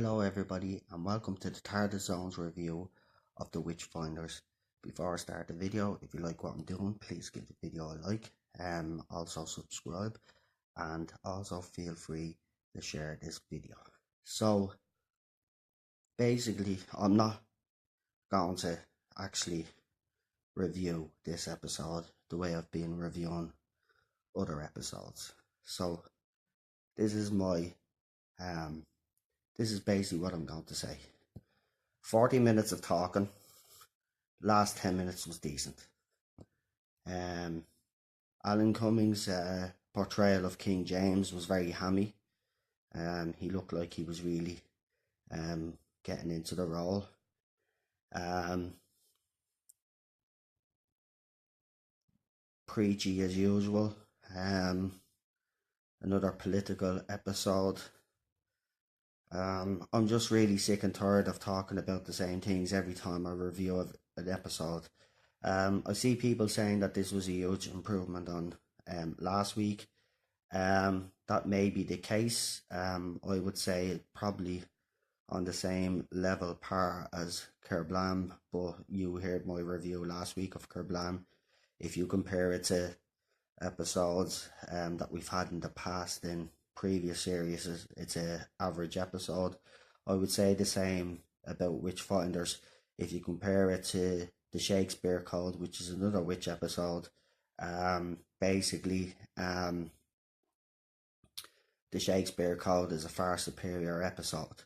Hello everybody and welcome to the TARDIS Zones review of the WitchFinders. Before I start the video, if you like what I'm doing, please give the video a like, also subscribe, and also feel free to share this video. So basically, I'm not going to actually review this episode the way I've been reviewing other episodes. So this is basically what I'm going to say. 40 minutes of talking. Last 10 minutes was decent. Alan Cummings' portrayal of King James was very hammy. He looked like he was really getting into the role. Preachy as usual. Another political episode. I'm just really sick and tired of talking about the same things every time I review an episode. I see people saying that this was a huge improvement on last week. That may be the case. I would say probably on the same level par as Kerblam, but you heard my review last week of Kerblam. If you compare it to episodes that we've had in the past in previous series, it's an average episode. I would say the same about Witchfinders. If you compare it to the Shakespeare Code, which is another witch episode, basically the Shakespeare Code is a far superior episode.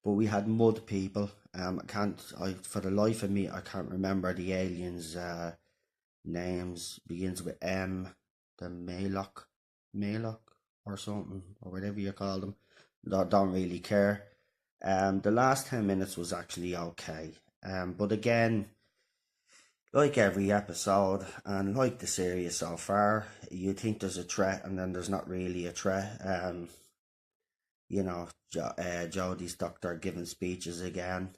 But we had mud people. For the life of me, I can't remember the aliens' names. Begins with M. The Malok or something, or whatever you call them. Don't really care. The last 10 minutes was actually okay. But again, like every episode and like the series so far, you think there's a threat and then there's not really a threat. Jodie's doctor giving speeches again.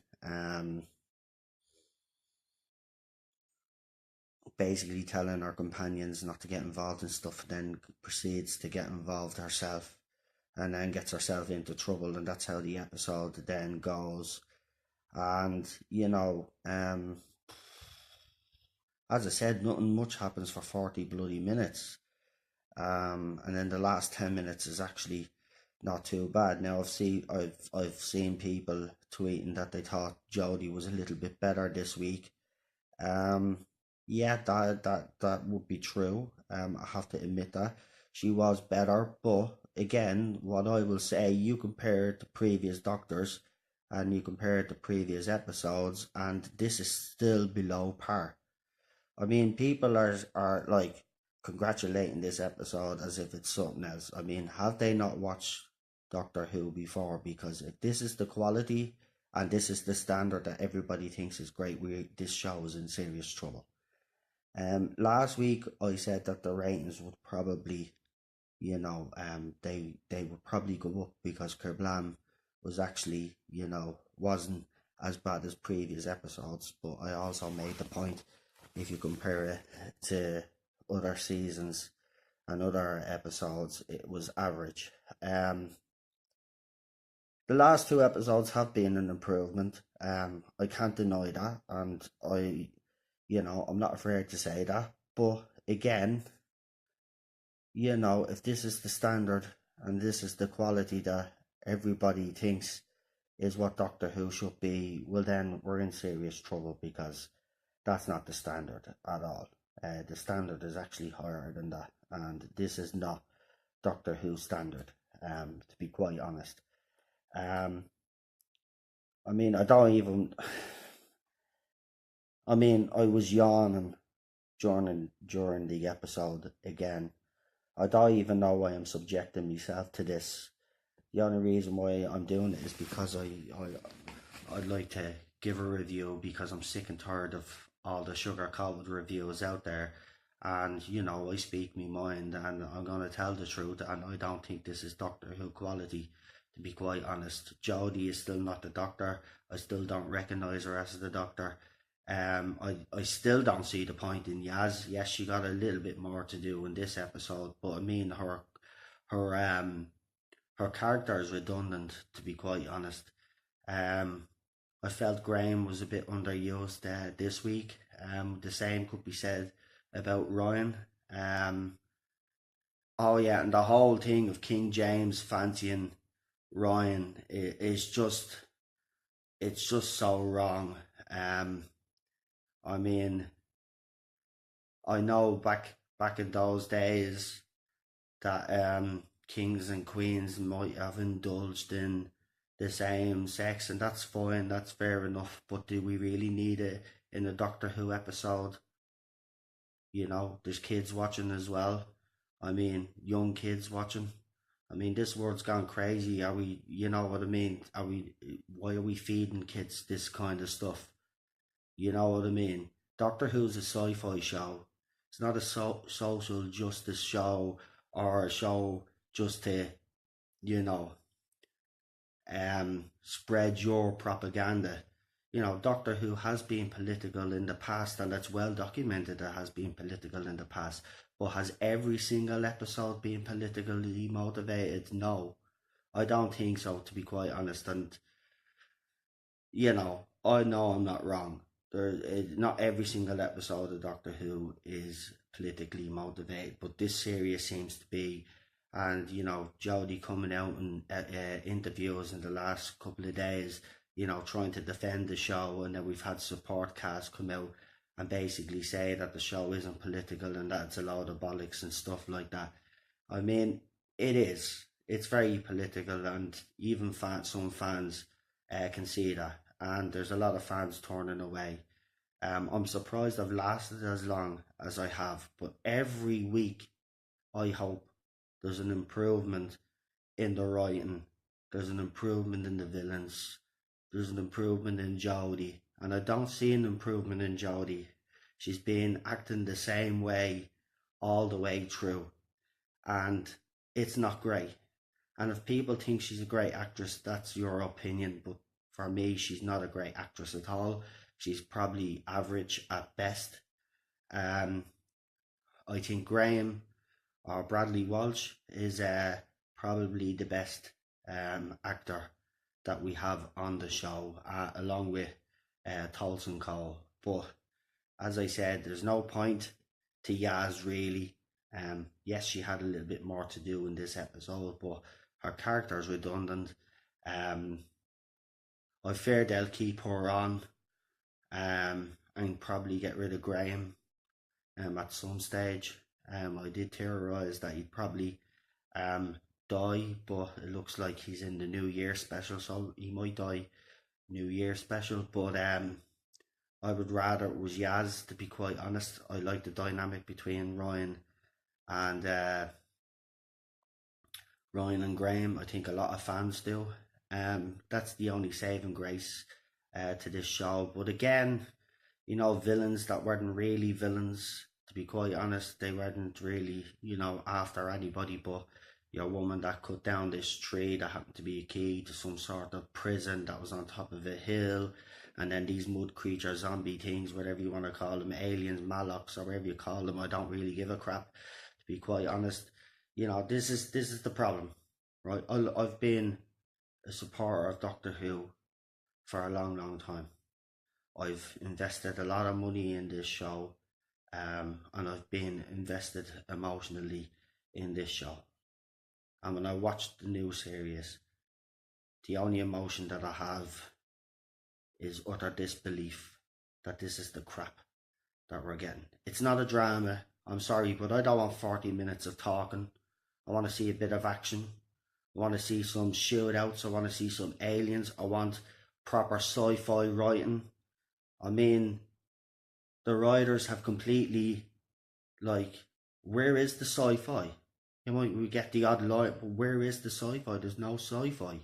Basically telling her companions not to get involved in stuff, and then proceeds to get involved herself and then gets herself into trouble, and that's how the episode then goes. And as I said, nothing much happens for 40 bloody minutes. And then the last 10 minutes is actually not too bad. Now I've seen people tweeting that they thought Jodie was a little bit better this week. Yeah, that would be true. I have to admit that she was better, but again, what I will say, you compare it to previous Doctors, and you compare it to previous episodes, and this is still below par. I mean, people are like congratulating this episode as if it's something else. I mean, have they not watched Doctor Who before? Because if this is the quality and this is the standard that everybody thinks is great, this show is in serious trouble. Last week I said that the ratings would probably, they would probably go up because Kerblam was actually, wasn't as bad as previous episodes. But I also made the point, if you compare it to other seasons and other episodes, it was average. The last two episodes have been an improvement. I can't deny that, and I'm not afraid to say that. But again, if this is the standard and this is the quality that everybody thinks is what Doctor Who should be, well then we're in serious trouble, because that's not the standard at all. The standard is actually higher than that, and this is not Doctor Who standard, to be quite honest. I was yawning during the episode again. I don't even know why I'm subjecting myself to this. The only reason why I'm doing it is because I'd like to give a review, because I'm sick and tired of all the sugar-coated reviews out there. And, I speak my mind and I'm going to tell the truth, and I don't think this is Doctor Who quality, to be quite honest. Jodie is still not the Doctor. I still don't recognise her as the Doctor. I still don't see the point in Yaz. Yes, she got a little bit more to do in this episode, but I mean her character is redundant, to be quite honest. Um, I felt Graham was a bit underused this week. The same could be said about Ryan. Um, oh yeah, and the whole thing of King James fancying Ryan is just, it's just so wrong. Um, I mean, I know back in those days that kings and queens might have indulged in the same sex, and that's fine, that's fair enough. But do we really need it in a Doctor Who episode? You know, there's kids watching as well. I mean, young kids watching. I mean, this world's gone crazy. Are we, you know what I mean? Why are we feeding kids this kind of stuff? You know what I mean? Doctor Who's a sci-fi show. It's not a social justice show or a show just to, you know, spread your propaganda. You know, Doctor Who has been political in the past, and it's well documented that has been political in the past. But has every single episode been politically motivated? No, I don't think so, to be quite honest. And you I know I'm not wrong. Not every single episode of Doctor Who is politically motivated, but this series seems to be. And Jodie coming out in interviews in the last couple of days, trying to defend the show, and then we've had support cast come out and basically say that the show isn't political and that it's a load of bollocks and stuff like that. I mean, it is. It's very political, and even some fans can see that. And there's a lot of fans turning away. I'm surprised I've lasted as long as I have, but every week I hope there's an improvement in the writing, there's an improvement in the villains, there's an improvement in Jodie, and I don't see an improvement in Jodie. She's been acting the same way all the way through, and it's not great. And if people think she's a great actress, that's your opinion. But for me, she's not a great actress at all. She's probably average at best. Um, I think Graham or Bradley Walsh is probably the best actor that we have on the show, along with Tolson Cole. But as I said, there's no point to Yaz really. Yes, she had a little bit more to do in this episode, but her character is redundant. Um, I fear they'll keep her on, and probably get rid of Graham at some stage. I did theorise that he'd probably um, die, but it looks like he's in the New Year special, so he might die New Year special. But I would rather it was Yaz, to be quite honest. I like the dynamic between and uh, Ryan and Graham. I think a lot of fans do. That's the only saving grace to this show. But again, villains that weren't really villains. To be quite honest, they weren't really, after anybody but your woman that cut down this tree that happened to be a key to some sort of prison that was on top of a hill, and then these mud creature zombie things, whatever you want to call them, aliens, Malocs, or whatever you call them. I don't really give a crap, to be quite honest. This is the problem, right? I've been a supporter of Doctor Who for a long, long time. I've invested a lot of money in this show, and I've been invested emotionally in this show. And when I watched the new series, the only emotion that I have is utter disbelief that this is the crap that we're getting. It's not a drama. I'm sorry, but I don't want 40 minutes of talking. I want to see a bit of action. I want to see some shootouts. I want to see some aliens. I want proper sci-fi writing. I mean, the writers have completely, like, where is the sci-fi? We get the odd line, but where is the sci-fi? There's no sci-fi.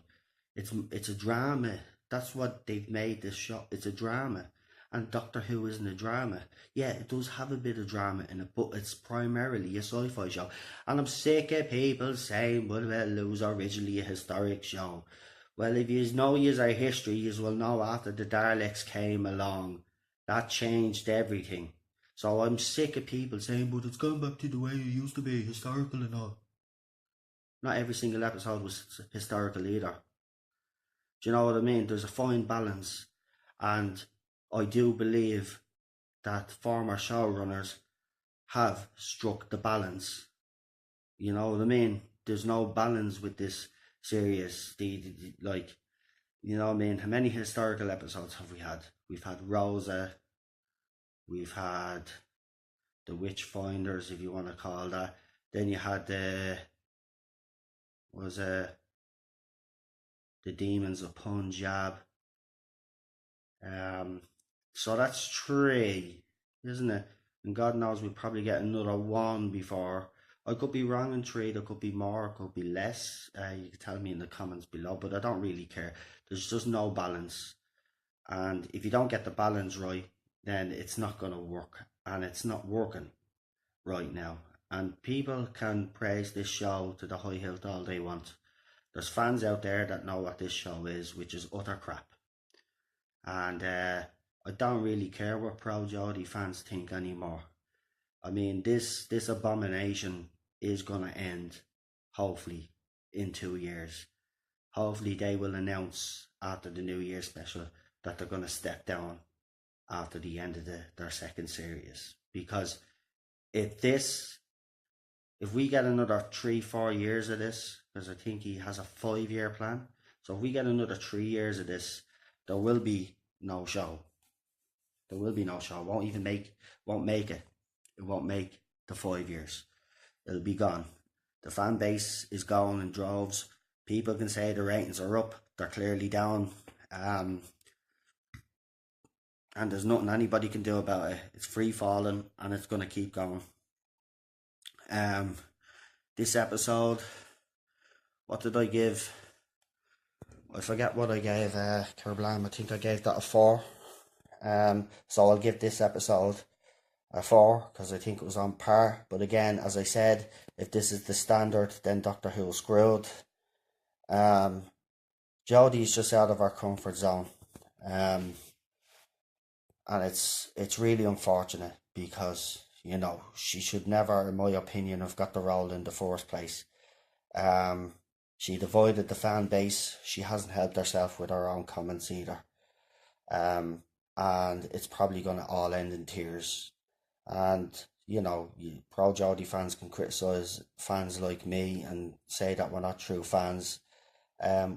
It's a drama. That's what they've made this show. It's a drama. And Doctor Who isn't a drama. Yeah, it does have a bit of drama in it, but it's primarily a sci-fi show. And I'm sick of people saying, well, it was originally a historic show. Well, if you know our history, you will know after the Daleks came along, that changed everything. So I'm sick of people saying, but it's gone back to the way it used to be, historical and all. Not every single episode was historical either. Do you know what I mean? There's a fine balance, and I do believe that former showrunners have struck the balance. You know what I mean? There's no balance with this series. Like, you know what I mean? How many historical episodes have we had? We've had Rosa, we've had the WitchFinders, if you want to call that. Then you had was the Demons of Punjab. So that's three, isn't it? And God knows we'll probably get another one before. I could be wrong in three. There could be more. It could be less. You can tell me in the comments below. But I don't really care. There's just no balance. And if you don't get the balance right, then it's not going to work. And it's not working right now. And people can praise this show to the high hilt all they want. There's fans out there that know what this show is, which is utter crap. And I don't really care what Pro Jodie fans think anymore. I mean, this abomination is going to end, hopefully, in 2 years. Hopefully they will announce after the New Year special that they're going to step down after the end of their second series. Because if we get another 3-4 years of this, because I think he has a 5-year plan, so if we get another 3 years of this, there will be no show. There will be no show. Won't make it. It won't make the 5 years. It'll be gone. The fan base is going in droves. People can say the ratings are up. They're clearly down. And there's nothing anybody can do about it. It's free falling, and it's going to keep going. This episode, what did I give? I forget what I gave Kerblam. I think I gave that a 4. So I'll give this episode a 4 because I think it was on par. But again, as I said, if this is the standard, then Doctor Who's screwed. Jodie's just out of her comfort zone. And it's really unfortunate because, you know, she should never, in my opinion, have got the role in the first place. She divided the fan base. She hasn't helped herself with her own comments either. And it's probably going to all end in tears. And, you know, Pro Jodie fans can criticise fans like me and say that we're not true fans.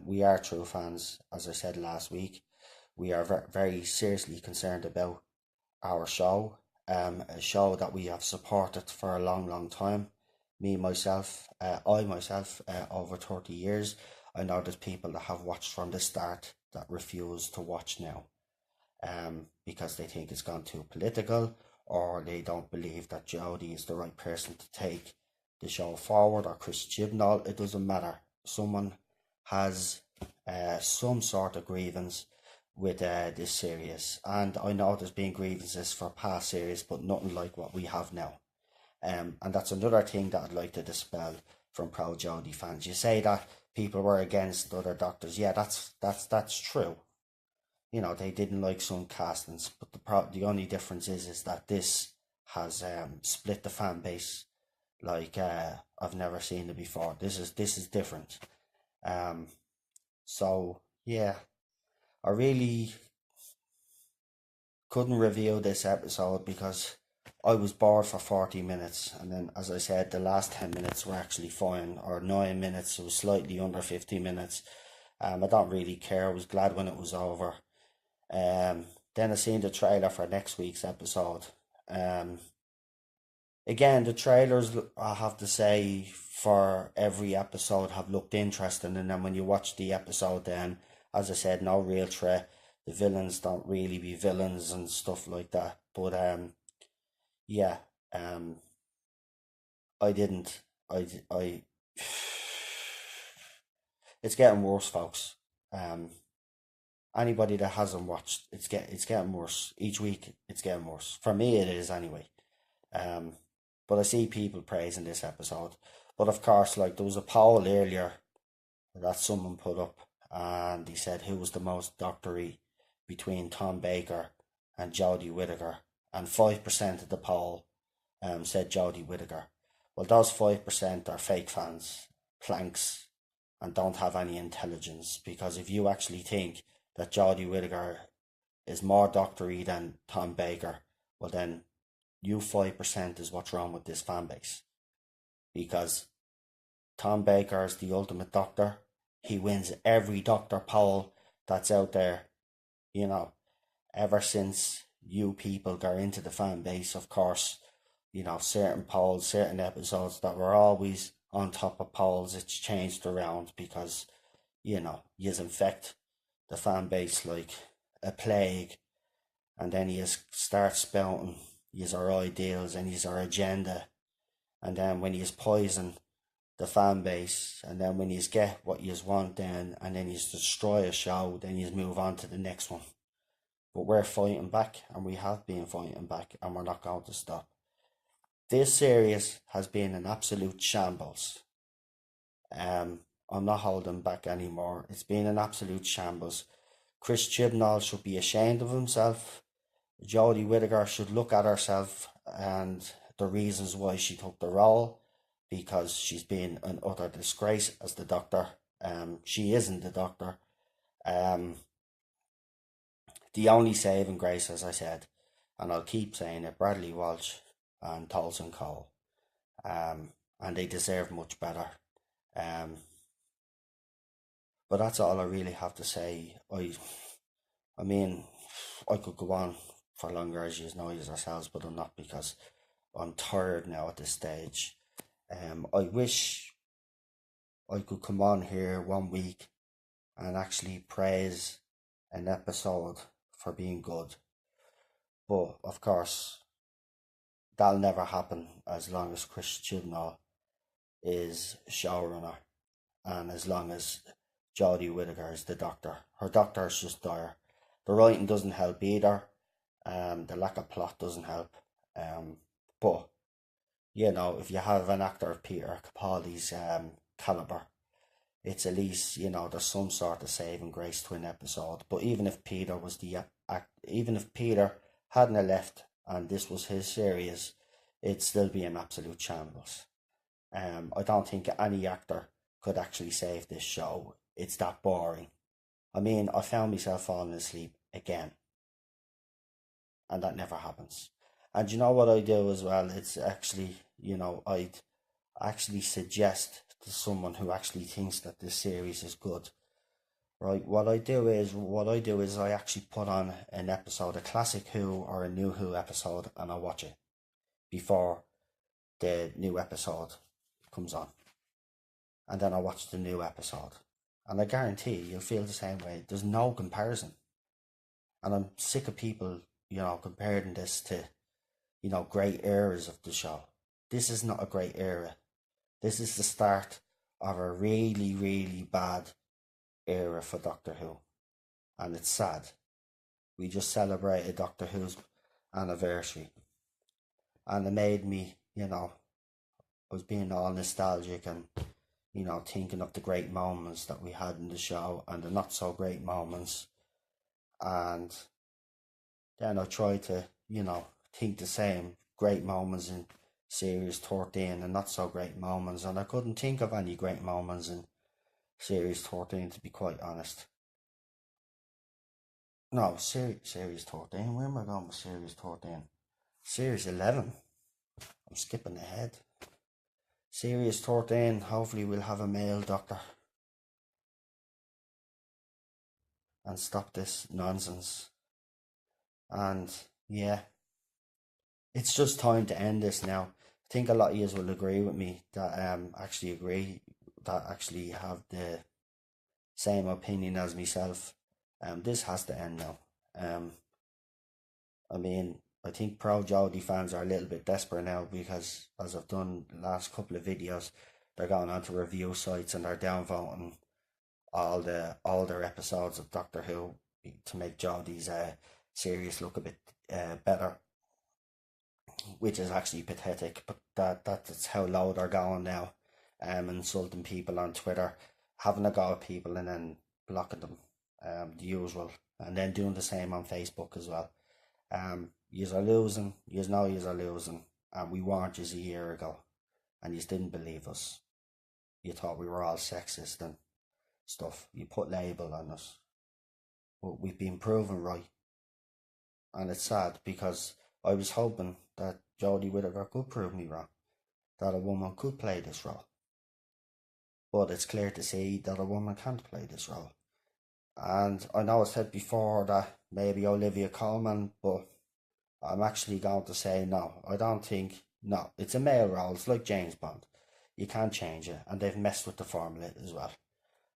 We are true fans, as I said last week. We are very seriously concerned about our show. A show that we have supported for a long, long time. I myself, over 30 years. I know there's people that have watched from the start that refuse to watch now. Because they think it's gone too political, or they don't believe that Jodie is the right person to take the show forward, or Chris Chibnall. It doesn't matter. Someone has some sort of grievance with this series, and I know there's been grievances for past series, but nothing like what we have now. And that's another thing that I'd like to dispel from Pro Jodie fans. You say that people were against other doctors. Yeah, that's true. You know, they didn't like some castings, but the only difference is that this has split the fan base like I've never seen it before. This is different. So yeah, I really couldn't review this episode because I was bored for 40 minutes, and then, as I said, the last 10 minutes were actually fine, or 9 minutes. It was slightly under 50 minutes. I don't really care. I was glad when it was over. Then I seen the trailer for next week's episode. Again, the trailers, I have to say, for every episode have looked interesting, and then when you watch the episode, then, as I said, no real threat. The villains don't really be villains and stuff like that. But yeah, I didn't. I. It's getting worse, folks. Anybody that hasn't watched, it's getting worse each week. It's getting worse for me. It is anyway. But I see people praising this episode. But of course, like, there was a poll earlier that someone put up, and he said who was the most doctory between Tom Baker and Jodie Whittaker, and 5% of the poll said Jodie Whittaker. Well, those 5% are fake fans, planks, and don't have any intelligence. Because if you actually think that Jodie Whittaker is more doctory than Tom Baker, well then you 5% is what's wrong with this fan base. Because Tom Baker is the ultimate doctor. He wins every doctor poll that's out there, you know, ever since you people got into the fan base. Of course, you know, certain polls, certain episodes that were always on top of polls, it's changed around because, you know, you infect the fan base like a plague, and then you start spouting yous our ideals and yous our agenda, and then when yous poison the fan base, and then when yous get what yous want, then and then yous destroy a show, then yous move on to the next one. But we're fighting back, and we have been fighting back, and we're not going to stop. This series has been an absolute shambles. I'm not holding back anymore. It's been an absolute shambles. Chris Chibnall should be ashamed of himself. Jodie Whittaker should look at herself and the reasons why she took the role, because she's been an utter disgrace as the Doctor. She isn't the Doctor. The only saving grace, as I said, and I'll keep saying it, Bradley Walsh and Tolson Cole. And they deserve much better. But that's all I really have to say. I mean, I could go on for longer, as you know yourselves, but I'm not, because I'm tired now at this stage. I wish I could come on here one week and actually praise an episode for being good. But, of course, that'll never happen as long as Chris Chibnall is showrunner, and as long as Jodie Whittaker is the Doctor. Her Doctor is just dire. The writing doesn't help either. The lack of plot doesn't help. But, you know, if you have an actor of Peter Capaldi's calibre, it's at least, you know, there's some sort of saving grace to an episode. But even if Peter was even if Peter hadn't left and this was his series, it'd still be an absolute shambles. I don't think any actor could actually save this show. It's that boring. I mean, I found myself falling asleep again, and that never happens. And you know what I do as well? It's actually, you know, I'd actually suggest to someone who actually thinks that this series is good, right? What I do is I actually put on an episode, a classic Who or a new Who episode, and I watch it before the new episode comes on. And then I watch the new episode. And I guarantee you'll feel the same way. There's no comparison. And I'm sick of people, you know, comparing this to, you know, great eras of the show. This is not a great era. This is the start of a really, really bad era for Doctor Who. And it's sad. We just celebrated Doctor Who's anniversary. And it made me, you know, I was being all nostalgic and, you know, thinking of the great moments that we had in the show and the not so great moments. And then I tried to, you know, think the same great moments in Series 13 and not so great moments. And I couldn't think of any great moments in Series 13, to be quite honest. No, Series 13. Where am I going with Series 13? Series 11. I'm skipping ahead. Series 13, hopefully we'll have a male Doctor. And stop this nonsense. And yeah, it's just time to end this now. I think a lot of you will agree with me that actually have the same opinion as myself. This has to end now. I mean, I think pro Jodie fans are a little bit desperate now, because as I've done the last couple of videos, they're going onto review sites and they're downvoting all the older episodes of Doctor Who to make Jodie's series look a bit better, which is actually pathetic. But that's how low they're going now. Insulting people on Twitter, having a go at people and then blocking them, the usual, and then doing the same on Facebook as well. Yous are losing, yous know yous are losing, and we warned yous a year ago, and yous didn't believe us. You thought we were all sexist and stuff. You put label on us. But we've been proven right. And it's sad because I was hoping that Jodie Whittaker could prove me wrong. That a woman could play this role. But it's clear to see that a woman can't play this role. And I know I said before that maybe Olivia Colman, but I'm actually going to say no. I don't think, no. It's a male role. It's like James Bond. You can't change it. And they've messed with the formula as well.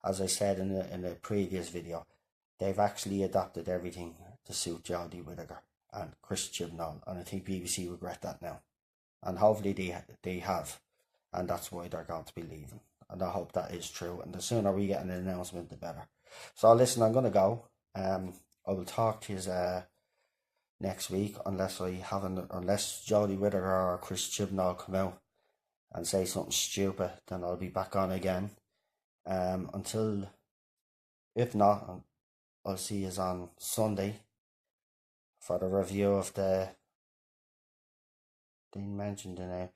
As I said in a previous video, they've actually adapted everything to suit Jodie Whittaker and Chris Chibnall. And I think BBC regret that now. And hopefully they have. And that's why they're going to be leaving. And I hope that is true. And the sooner we get an announcement, the better. So listen, I'm going to go. I will talk to you next week unless Jodie Whittaker or Chris Chibnall come out and say something stupid. Then I'll be back on again. If not, I'll see you on Sunday for the review of didn't mention the name.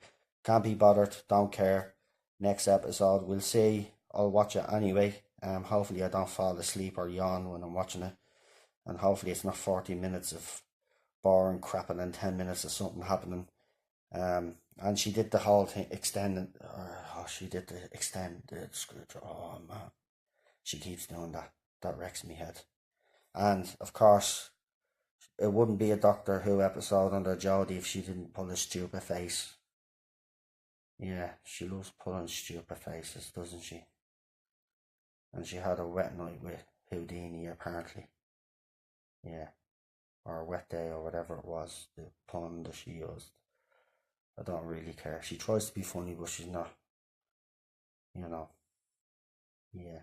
Can't be bothered, don't care. Next episode, we'll see. I'll watch it anyway. Hopefully I don't fall asleep or yawn when I'm watching it. And hopefully it's not 40 minutes of boring crap and then 10 minutes of something happening. And she did the whole thing, she did the extended script. Oh man, she keeps doing that. That wrecks me head. And of course, it wouldn't be a Doctor Who episode under Jodie if she didn't pull a stupid face. Yeah, she loves pulling stupid faces, doesn't she? And she had a wet night with Houdini, apparently. Yeah. Or a wet day, or whatever it was, the pun that she used. I don't really care. She tries to be funny, but she's not. You know. Yeah.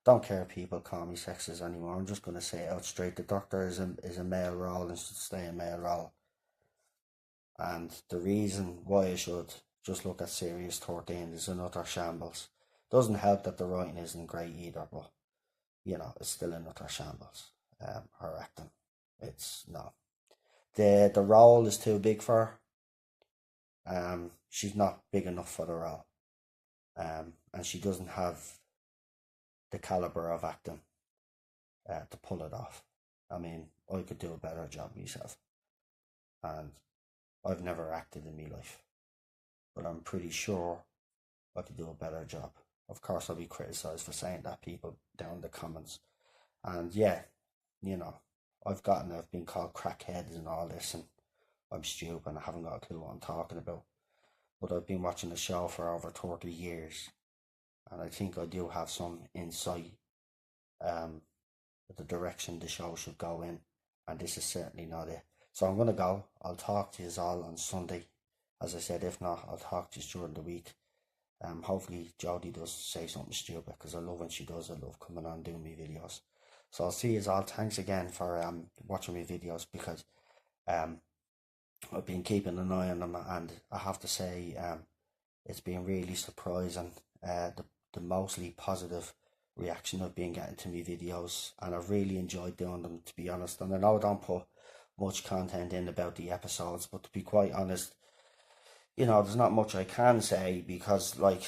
Don't care if people call me sexist anymore. I'm just going to say it out straight. The Doctor is a male role and should stay a male role. And the reason why I should just look at Series 13 is another shambles. Doesn't help that the writing isn't great either, but you know, it's still another shambles. Her acting, it's no. The role is too big for her. She's not big enough for the role. And she doesn't have the caliber of acting to pull it off. I mean, I could do a better job myself, and I've never acted in my life, but I'm pretty sure I could do a better job. Of course, I'll be criticised for saying that, people down in the comments. And yeah, you know, I've been called crackheads and all this, and I'm stupid and I haven't got a clue what I'm talking about. But I've been watching the show for over 30 years, and I think I do have some insight the direction the show should go in, and this is certainly not it. So I'm going to go. I'll talk to you all on Sunday. As I said, if not, I'll talk to you during the week. Hopefully Jodie does say something stupid, because I love when she does. I love coming on and doing my videos. So I'll see you all. Thanks again for watching my videos, because I've been keeping an eye on them, and I have to say it's been really surprising, the mostly positive reaction I've been getting to my videos, and I've really enjoyed doing them, to be honest. And I know I don't put much content in about the episodes, but to be quite honest, you know, there's not much I can say, because, like,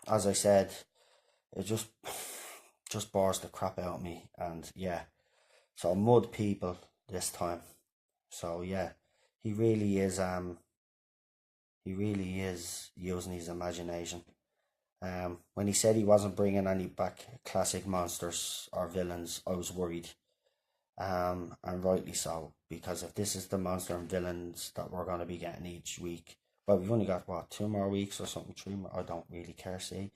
as I said, it just bores the crap out of me. And yeah, so mud people this time. So yeah, he really is using his imagination. When he said he wasn't bringing any back classic monsters or villains, I was worried. And rightly so, because if this is the monster and villains that we're going to be getting each week, well, we've only got, what, 2 more weeks or something, 3 more, I don't really care, see,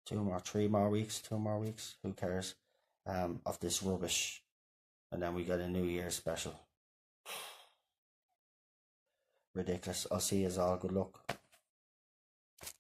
3 more weeks, who cares, of this rubbish, and then we got a New Year's special. Ridiculous. I'll see you all, good luck.